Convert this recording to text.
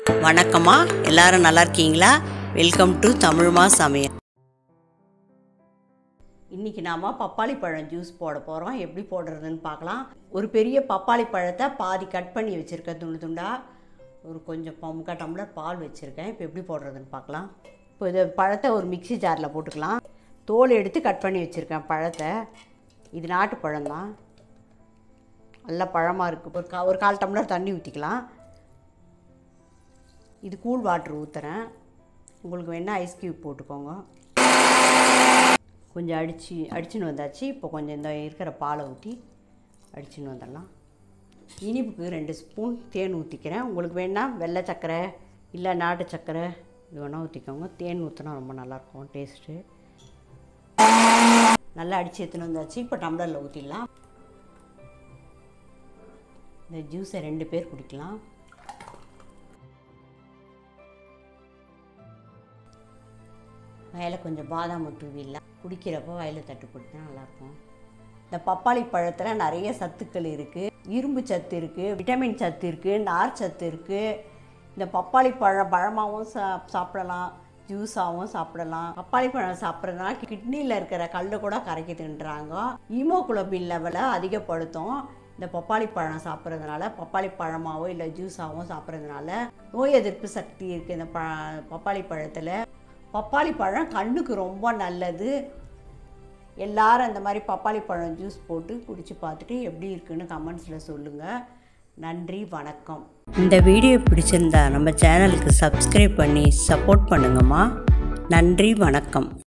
வணக்கம்மா, எல்லாரும் நல்லா இருக்கீங்களா? வெல்கம் டு தமிழ்மா சமையல். இன்றைக்கி நாம் பப்பாளி பழம் ஜூஸ் போட போகிறோம். எப்படி போடுறதுன்னு பார்க்கலாம். ஒரு பெரிய பப்பாளி பழத்தை பாதி கட் பண்ணி வச்சுருக்கேன், துண்டு துண்டாக. ஒரு கொஞ்சம் 3/4 டம்ளர் பால் வச்சுருக்கேன். இப்போ எப்படி போடுறதுன்னு பார்க்கலாம். இப்போ இதை பழத்தை ஒரு மிக்ஸி ஜாரில் போட்டுக்கலாம். தோல் எடுத்து கட் பண்ணி வச்சுருக்கேன் பழத்தை. இது நாட்டு பழம்தான், நல்லா பழமாக இருக்குது. ஒரு 1/4 டம்ளர் தண்ணி ஊற்றிக்கலாம். இது கூல் வாட்டர் ஊற்றுறேன். உங்களுக்கு வேணால் ஐஸ் க்யூப் போட்டுக்கோங்க. கொஞ்சம் அடிச்சுன்னு வந்தாச்சு. இப்போ கொஞ்சம் இந்த இருக்கிற பாலை ஊற்றி அடிச்சுன்னு வந்துடலாம். இனிப்புக்கு 2 ஸ்பூன் தேன் ஊற்றிக்கிறேன். உங்களுக்கு வேணால் வெள்ளை சர்க்கரை இல்லை நாட்டு சர்க்கரை இது வேணால் ஊற்றிக்கோங்க. தேன் ஊற்றினா ரொம்ப நல்லாயிருக்கும் டேஸ்ட்டு. நல்லா அடித்து எடுத்துன்னு வந்தாச்சு. இப்போ டம்ளரில் ஊற்றிடலாம். இந்த ஜூஸை 2 பேர் குடிக்கலாம். வயலில் கொஞ்சம் பாதாம் தூவிடலாம். குடிக்கிறப்போ வயலில் தட்டு போட்டுனா நல்லாயிருக்கும். இந்த பப்பாளி பழத்தில் நிறைய சத்துக்கள் இருக்குது. இரும்பு சத்து இருக்குது, விட்டமின் சத்து இருக்குது, நார் சத்து இருக்குது. இந்த பப்பாளி பழமாகவும் சாப்பிடலாம், ஜூஸாகவும் சாப்பிடலாம். பப்பாளி பழம் சாப்பிட்றதுனால கிட்னியில் இருக்கிற கல் கூட கரைக்குதுன்றாங்க. ஹீமோகுளோபின் லெவலை அதிகப்படுத்தும். இந்த பப்பாளி பழம் சாப்பிட்றதுனால, பப்பாளி பழமாவோ இல்லை ஜூஸாகவும் சாப்பிட்றதுனால நோய் எதிர்ப்பு சக்தி இருக்குது இந்த பப்பாளி பழத்தில். பப்பாளி பழம் கண்ணுக்கு ரொம்ப நல்லது. எல்லாரும் அந்த மாதிரி பப்பாளி பழம் ஜூஸ் போட்டு குடித்து பார்த்துட்டு எப்படி இருக்குன்னு கமெண்ட்ஸில் சொல்லுங்கள். நன்றி, வணக்கம். இந்த வீடியோ பிடிச்சிருந்தா நம்ம சேனலுக்கு சப்ஸ்கிரைப் பண்ணி சப்போர்ட் பண்ணுங்கம்மா. நன்றி, வணக்கம்.